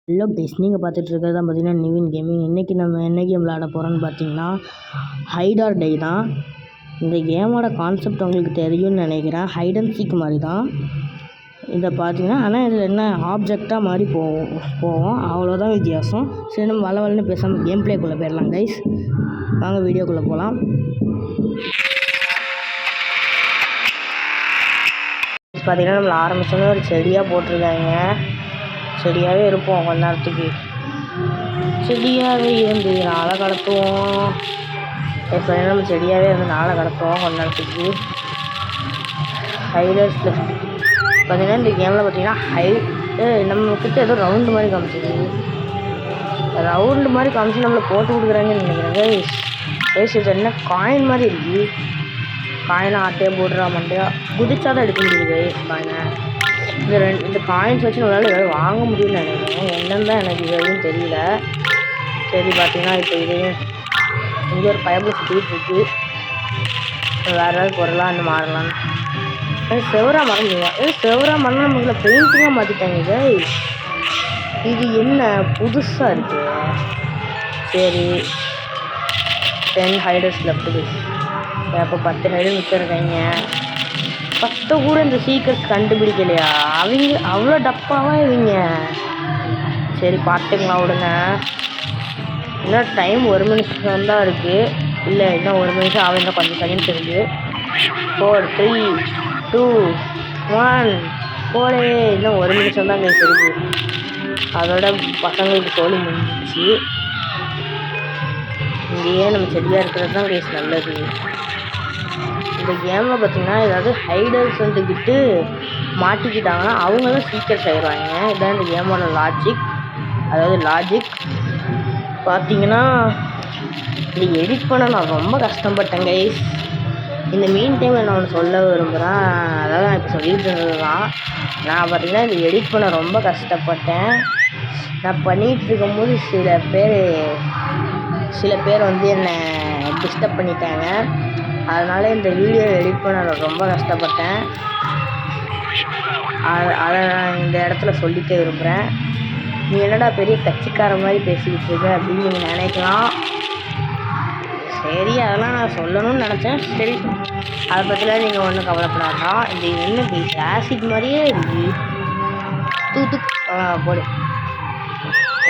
Hello guys, நீங்கள் பார்த்துட்டு இருக்கிறது தான் பார்த்தீங்கன்னா நிவின் கேமிங். இன்றைக்கி நம்ம என்ன கேம் விளாட போகிறோன்னு பார்த்தீங்கன்னா ஹைட் ஆர் டை தான். இந்த கேமோட கான்செப்ட் உங்களுக்கு தெரியும்னு நினைக்கிறேன். ஹைட் அண்ட் சீக் மாதிரி தான் இதை பார்த்தீங்கன்னா. ஆனால் இதில் என்ன ஆப்ஜெக்டாக மாதிரி போவோம் அவ்வளோதான் வித்தியாசம். சரி, நம்ம வளன்னு பேசாமல் கேம் பிளேக்குள்ளே போயிடலாம் கைஸ். வாங்க வீடியோக்குள்ளே போகலாம். பார்த்தீங்கன்னா நம்மளை ஆரம்பிச்சோன்னே ஒரு செடியாக போட்டிருக்காங்க. செடியாகவே இருப்போம் கொஞ்ச நேரத்துக்கு. செடியாகவே இருந்து நாளை கடத்துவோம். இப்போ நம்ம செடியாகவே இருந்து நாளை கடத்துவோம் கொஞ்ச நேரத்துக்கு. ஹைலைட்ஸில் பார்த்தீங்கன்னா இந்த கேமில் பார்த்தீங்கன்னா நம்மக்கிட்ட ஏதோ ரவுண்டு மாதிரி காமிச்சிது. ரவுண்டு மாதிரி காமிச்சு நம்மளை போட்டு கொடுக்குறாங்கன்னு நினைக்கிறேன். இது என்ன காயின் மாதிரி இருக்குது. காயினை ஆட்டையை போடுறா மண்டையா குதிச்சா தான் எடுக்க முடியுது காயினை. இந்த காயின்ஸ் வச்சு நம்மளால் ஏதாவது வாங்க முடியும்னு நினைக்கிறேன். என்னன்னு தான் எனக்கு இது வரைக்கும் தெரியல. சரி, பார்த்தீங்கன்னா இப்போ இதையும் இங்கே ஒரு பயபிள் சுற்றிட்டு இருக்கு. வேறு ஏதாவது பொருளாக இன்னும் மாறலான்னு செவராக மறந்துடுவேன். செவராக மறந்து நம்மள பெயிண்டிங்காக மாற்றிட்டாங்க. இது என்ன புதுசாக இருக்குது. சரி, 10 ஹைடர்ஸ் லெஃப்ட். அப்போ 10 ஹைடர் விற்றுருக்காங்க. 10 கூட இந்த சீக்கிரஸ் கண்டுபிடிக்கலையா அவங்க? அவ்வளோ டப்பாவா இவங்க? சரி, பார்த்துக்கலாம் விடுங்க. இன்னும் டைம் 1 நிமிஷம் தான் இருக்குது. இல்லை, இன்னும் 1 நிமிஷம் ஆகும். இன்னும் கொஞ்சம் செகண்ட்ஸ் இருக்குது. 4 3 2 1 போலே. இன்னும் 1 நிமிஷம் தான் கைஸ் இருக்குது. அதோட பசங்களுக்கு தோழி முடிஞ்சிச்சு. இங்கேயே நம்ம செடியாக இருக்கிறது தான் கைஸ் நல்லது. இந்த கேமில் பார்த்தீங்கன்னா ஏதாவது ஹைடர்ஸ் வந்துக்கிட்டு மாட்டிக்கிட்டாங்கன்னா அவங்க தான் சீக்கிரம் செய்கிறாங்க. இதுதான் இந்த கேமோட லாஜிக். பார்த்தீங்கன்னா இந்த எடிட் பண்ண நான் ரொம்ப கஷ்டப்பட்டேன் கைஸ். இந்த மீன் டைமில் நான் ஒன்று சொல்ல விரும்புகிறேன். அதாவது நான் இப்போ சொல்லிட்டு இருந்தது தான். நான் பார்த்தீங்கன்னா இந்த எடிட் பண்ண ரொம்ப கஷ்டப்பட்டேன். நான் பண்ணிகிட்டு இருக்கும்போது சில பேர் வந்து என்னை டிஸ்டர்ப் பண்ணிட்டாங்க. அதனால் இந்த வீடியோ எடிட் பண்ண நான் ரொம்ப கஷ்டப்பட்டேன். அதை நான் இந்த இடத்துல சொல்லிக்க விரும்புகிறேன். நீ என்னடா பெரிய கட்சிக்கார மாதிரி பேசிக்கிட்டு இருக்க அப்படின்னு நீங்கள் நினைக்கலாம். சரி, அதெல்லாம் நான் சொல்லணும்னு நினச்சேன். சரி, அதை பற்றிலாம் நீங்கள் ஒன்றும் கவலைப்படாதான். இது என்ன பேசி ஆசிட் மாதிரியே இருக்குது. தூத்து போடு.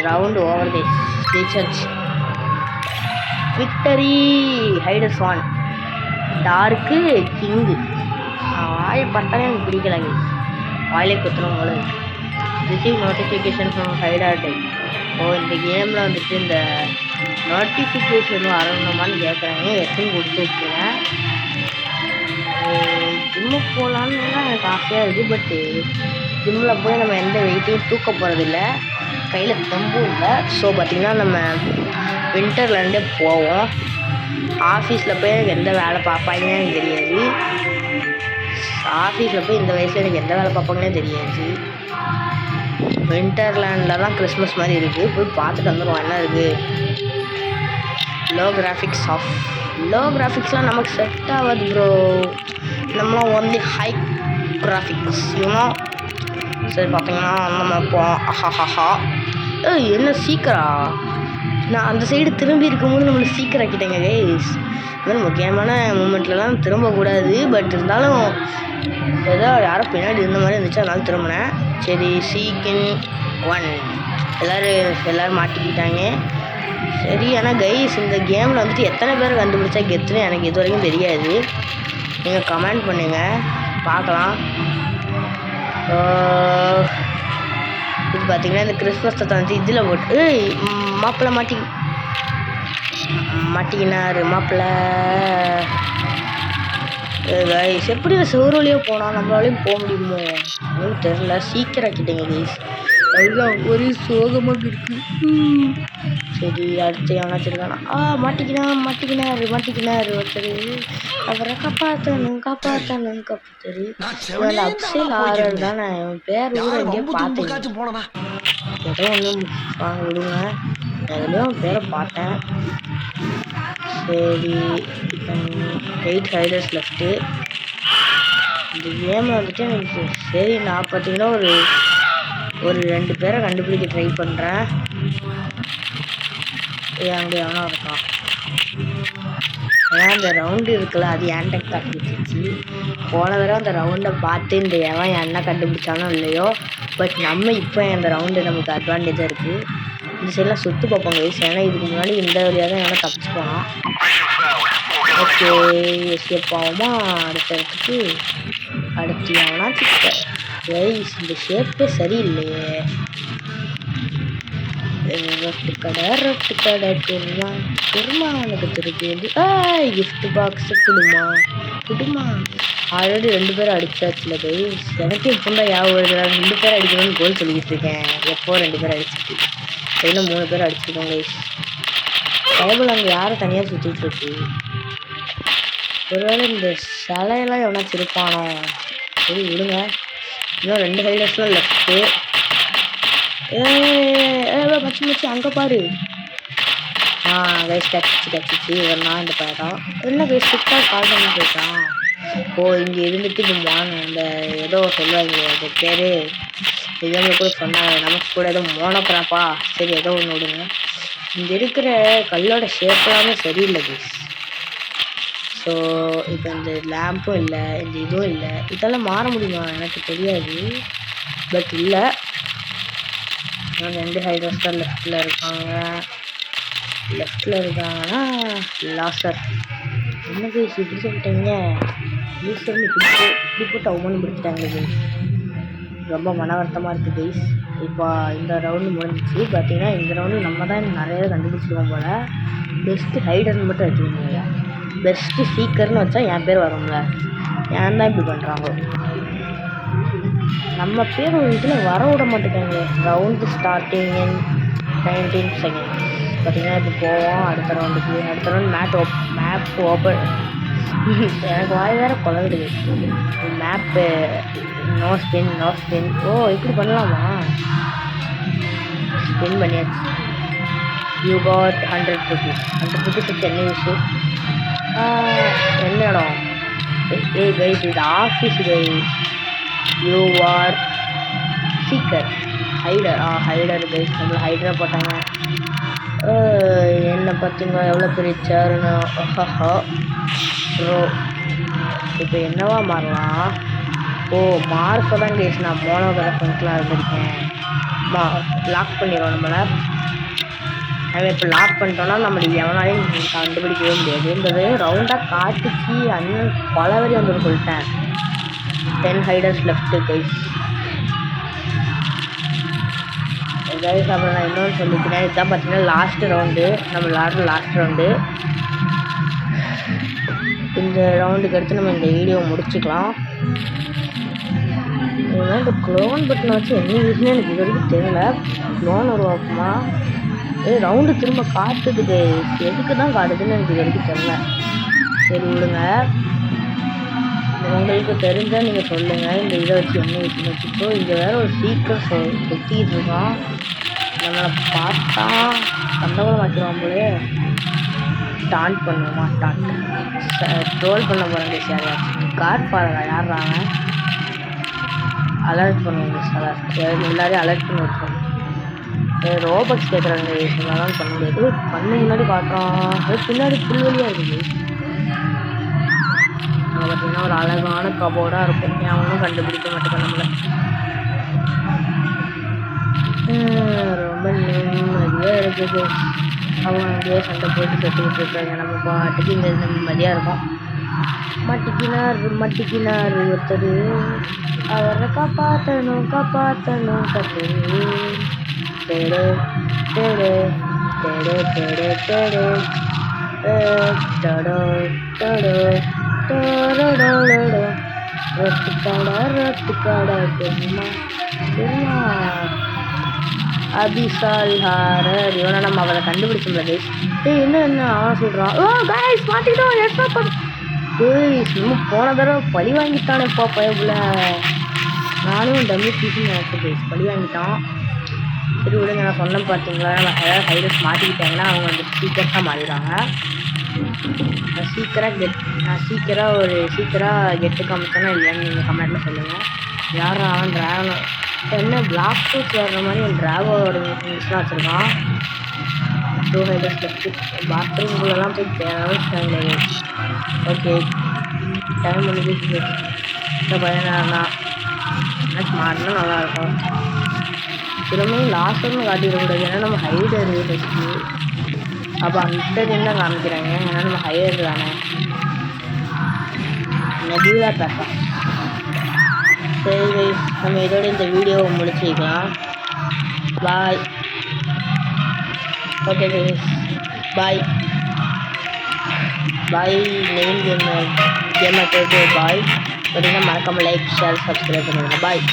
Round over the recharge. Victory hiders 1 dark king. வாய் பட்டாலே எனக்கு பிடிக்கலாங்க. வாயிலே குத்துறோம் போல. Receive notification from hide or die. இந்த கேமில் வந்துட்டு இந்த நோட்டிஃபிகேஷன் வரணுமான்னு கேட்குறாங்க. எத்தனை கொடுத்து வச்சுருக்கேன். ஜிம்முக்கு போகலான்னு எனக்கு ஆசையாக இருக்குது. பட்டு ஜிம்மில் போய் நம்ம எந்த வெயிட்டையும் தூக்க போகிறதில்ல. கையில் தெம்பும் இல்லை. ஸோ பார்த்திங்கன்னா நம்ம வின்டர்லேருந்தே போவோம். ஆஃபீஸில் போய் எனக்கு எந்த வேலை பார்ப்பாங்கன்னு எனக்கு தெரியாது. ஆஃபீஸில் போய் இந்த வயசில் எனக்கு எந்த வேலை பார்ப்பாங்கன்னே தெரியாது. வின்டர்லேண்டில் தான் கிறிஸ்மஸ் மாதிரி இருக்குது. போய் பார்த்துட்டு வந்துடுவோம் என்ன இருக்குது. லோ கிராஃபிக்ஸ்லாம் நமக்கு செட் ஆகாது ப்ரோ. நம்மளாம் ஒன்லி ஹை கிராஃபிக்ஸ் யூனோ. சரி, பார்த்தீங்கன்னா நம்ம போவோம். என்ன சீக்கிரம் நான் அந்த சைடு திரும்பி இருக்கும்போது நம்மளை சீக்கிரம் ஆக்கிட்டேங்க கைஸ். இந்த முக்கியமான மூமெண்ட்லலாம் திரும்பக்கூடாது. பட் இருந்தாலும் ஏதோ யாரோ பின்னாடி இருந்த மாதிரி இருந்துச்சு, அதனால திரும்பினேன். சரி, சீக்கின் 1 எல்லோரும் மாட்டிக்கிட்டாங்க. சரி, ஆனால் கைஸ் இந்த கேமில் வந்துட்டு எத்தனை பேர் கண்டுபிடிச்சா கெத்துன்னு எனக்கு இது வரைக்கும் தெரியாது. நீங்கள் கமெண்ட் பண்ணுங்கள் பார்க்கலாம். இது பார்த்தீங்கன்னா இந்த கிறிஸ்மஸ் தாத்தா வந்து இதில் போட்டு மாப்பிள்ளை மாட்டிக்கினார். மாப்பிள்ளை கைஸ் எப்படி சோறு வழியாக போனால் நம்மளாலையும் போக முடியுமோ அப்படின்னு தெரில. சீக்கிரம் ஆக்கிட்டேங்க கைஸ். அதுதான் ஒரே சோகமாக இருக்குது. சரி, அடுத்து எவனா வச்சுருக்கானா? மாட்டிக்கினார் ஒருத்தர். அவரை காப்பாற்றணும். சரி, அந்த அப்சைல் ஆர்டர் தானே என் பேர் ஊரை எங்கேயோ பார்த்தேன். ஏதோ ஒன்றும் வாங்க விடுங்க. எதுலேயும் அவன் பேரை பார்த்தேன். சரி, 8 ஹைடர்ஸ் லெஃப்ட்டு. இந்த கேமில் வந்துட்டு எனக்கு சரி, நான் பார்த்தீங்கன்னா ஒரு ஒரு 2 பேரை கண்டுபிடிக்க ட்ரை பண்ணுறேன். அங்கே எவனோ இருக்கான். ஏன்னா அந்த ரவுண்டு இருக்குல்ல அது என்கிட்ட காட்டிடுச்சு. போன தடவை அந்த ரவுண்டை பார்த்து இந்த எவன் என்ன கண்டுபிடிச்சாலும் இல்லையோ, பட் நம்ம இப்போ அந்த ரவுண்டு நமக்கு அட்வான்டேஜாக இருக்குது. இந்த சைடெலாம் சுற்று பார்ப்போம் கைஸ். ஏன்னா இதுக்கு முன்னாடி இந்த வழியாக தான் எவனா தப்பிச்சு போனான். ஓகே எஸ்கேப் ஆகுமா அடுத்த இடத்துக்கு. அடுத்து எவனா கைஸ் இந்த ஷேப்பே சரியில்லையே. ரொட்டு கடை குருமா எனக்கு திருப்பி வந்து கிஃப்ட் பாக்ஸு குடுமா. ஆல்ரெடி 2 பேரும் அடிச்சாச்சுல கைஸ். எனக்கு இப்போதான் ஞாபகம் 2 பேர் அடிக்கணும்னு கோல் சொல்லிக்கிட்டு இருக்கேன். எப்போ 2 பேர் அடிச்சிட்டு இன்னும் 3 பேர் அடிச்சிருக்கோம் கைஸ். டேபிள் அங்கே யாரும் தனியாக சுற்றிட்டு இருக்கு. ஒருவேளை இந்த சிலையெல்லாம் எவனாச்சும் இருப்பானோ. சரி விடுங்க. இன்னும் 2 ஹைடர்ஸ்லாம் லெஃப்ட்டு. மச்சி அங்கே பாரு. கைஸ் கச்சிச்சு இவன் தான் இந்த படம். என்ன கைஸ் சுட்டாக கால் பண்ணி போயிட்டான். இங்கே இருந்துட்டு இப்போ இந்த ஏதோ சொல்லுவாங்க அது பேர் இவங்க கூட சொன்னாங்க. நமக்கு கூட ஏதோ மோனோக்ராப்பா. சரி ஏதோ ஒன்று விடுங்க. இங்கே இருக்கிற கல்லோட ஷேப்லாமே சரியில்லை கைஸ். ஸோ இப்போ இந்த லேம்பும் இல்லை, இந்த இதுவும் இல்லை. இதெல்லாம் மாற முடியுமா எனக்கு தெரியாது. பட் இல்லை 2 ஹைட்ரஸ் தான் லெஃப்டில் இருக்காங்கன்னா லாசர். என்ன கைஸ் இப்படி சொல்லிட்டீங்க. லூசர்னு இப்படி போட்டு அவமானம் பிடிச்சிட்டாங்க கைஸ். ரொம்ப மன வருத்தமாக இருக்குது கைஸ். இப்போ இந்த ரவுண்டு முடிஞ்சிச்சு. பார்த்தீங்கன்னா இந்த ரவுண்டு நம்ம தான் நிறைய கண்டுபிடிச்சிருவோம் போல். பெஸ்ட்டு ஹைடர்னு மட்டும் வச்சுக்கோங்க. பெஸ்ட்டு சீக்கர்னு வச்சா என் பேர் வரும்ல. ஏன் தான் இப்படி பண்ணுறாங்க. நம்ம பேர் ஒரு இதில் வர விட மாட்டேங்காங்க. Round starting in 19 seconds. பார்த்தீங்கன்னா இப்போ போவோம் அடுத்த ரவுண்டுக்கு. அடுத்த ரவுண்டு மேப் ஓப்பன். எனக்கு வாய் வேறு குழந்தை. Map no spin. இப்படி பண்ணலாமா? ஸ்பின் பண்ணியாச்சு. You got 100 rupees. 100 rupees வச்சு என்ன யூஸு? என்ன இடம்? கைஸ் இது office guys. You are seeker hider guys. நம்மள ஹைடராக போட்டாங்க. என்ன பார்த்தீங்களா எவ்வளோ பெரிய சேருன்னு. ப்ரோ இப்போ என்னவா மாறலாம்? மார்க்கை தான் கைஸ். நான் மோனோகிராஃபன்ஸ்லாம் இருந்திருக்கேன். லாக் பண்ணிடுவோம் நம்மளை. நம்ம இப்போ லாக் பண்ணிட்டோன்னா நம்மளுக்கு எவனாலையும் கண்டுபிடிக்கவே முடியாது. இந்த ரவுண்டாக காட்டுச்சு அண்ணன் பலவரி வந்து சொல்லிட்டேன். 10 ஹைடர்ஸ் லெஃப்ட்டு கைஸ். அப்புறம் நான் இன்னொன்று சொல்லிக்கிறேன். இதுதான் பார்த்தீங்கன்னா லாஸ்ட்டு ரவுண்டு. நம்ம லாஸ்ட் ரவுண்டு. இந்த ரவுண்டுக்கு அடுத்து நம்ம இந்த வீடியோ முடிச்சுக்கலாம். இந்த க்ளோன் பட்டனை வச்சு என்ன யூஸ்னே எனக்கு இது வரைக்கும் தெரியல. க்ளோன் உருவாக்குமா? ரவுண்டு திரும்ப காட்டுது கைஸ். எதுக்கு தான் காட்டுதுன்னு எனக்கு இது வரைக்கும் தெரியல. சரி விடுங்க. உங்களுக்கு தெரிஞ்சால் நீங்கள் சொல்லுங்கள். இந்த இதை வச்சு என்ன யூஸ்னு வச்சுக்கோ. இங்கே வேறு ஒரு சீக்கிரம் சுற்றிக்கிட்டு இருக்கான். நம்மளை பார்த்தா சந்தோஷம் மாற்றிடுவான் போலே. டான்ட் பண்ணுவோமா? ட்ரோல் பண்ண போகிறாங்க சார். கார் பாருங்க யார்றாங்க. அலர்ட் பண்ணுவாங்க சார். எல்லாரையும் அலர்ட் பண்ணி விட்டுருவோம். ரோபோட்ஸ் கேட்குறாங்க. இதெல்லாம் பண்ண முடியாது. பண்ணு முன்னாடி காட்டுறான். பின்னாடி புல்வெளியாக இருக்குது. பார்த்தீங்கன்னா ஒரு அழகான கபோர்டாக இருக்கும். அவனும் கண்டுபிடிக்க மாட்டேங்க நம்மளை. ரொம்ப நிம்மதியாக இருக்குது. அவங்க அங்கேயே சண்டை போட்டு கட்டிக்கிட்டு இருக்காங்க. நம்ம பாட்டுக்கு இங்கே நிம்மதியாக இருக்கும். மட்டிக்கினார் ஒருத்தர். அவரை காப்பாற்றணும் கட்டு. தேடு தேடு தேடு தேடு தேடு டடோ டடோ டோடோடோடோ ரொட்டு கடை குருமா அபிசால்ஹாரர். இவனை நம்ம அவரை கண்டுபிடிச்சோம்ல கைஸ். என்ன அவன் சொல்கிறான். கைஸ் மாட்டிக்கிட்டோம். கைஸ் இன்னும் போன தடவை பழி வாங்கிட்டானேப்பா பயப்புல. நானும் டம்மி பீஸுன்னு நினச்சேன் கைஸ். பழி வாங்கிட்டான். சரி விடுங்க. நான் சொன்னேன் பார்த்தீங்களா, நம்ம ஏதாவது ஹைடர்ஸ் மாட்டிக்கிட்டாங்கன்னா அவங்க வந்து சீக்கிரமாக மாறிடுறாங்க. நான் சீக்கிரமாக ஒரு கெட்டு காமிச்சேன்னா இல்லைன்னு நீங்கள் கமெண்ட்டில் சொல்லுங்கள். யாரும் அவன் என்ன பிளாக் டூத் வர்ற மாதிரி ட்ராகோட மிஷின்ஸ்லாம் வச்சுருக்கான். 2 ஹைடர்ஸ் லெஃப்ட் பாத்ரூம்குள்ளெல்லாம் போய் தேவையான. ஓகே டைம் முடிஞ்சு இந்த பையனா மாட்டினா நல்லாயிருக்கும். திரும்பவும் லாஸ்ட் ஒன்று காட்டிடக்கூடாது, ஏன்னா நம்ம ஹைடர் ஃபஸ்ட்டு. அப்போ அந்த டைம் தான் காமிக்கிறாங்க, ஏன்னா நம்ம ஹைடர் தானே. நெபியூலா ட்ராக்கா. சரி கைஸ், நம்ம இதோட இந்த வீடியோவை முடிச்சுக்கலாம். பாய். ஓகே கைஸ், பாய் பாய். நெவில் கேமர் கேமர் பாய். பார்த்தீங்கன்னா மறக்காமல் லைக் ஷேர் சப்ஸ்கிரைப் பண்ணுங்கள். பாய்.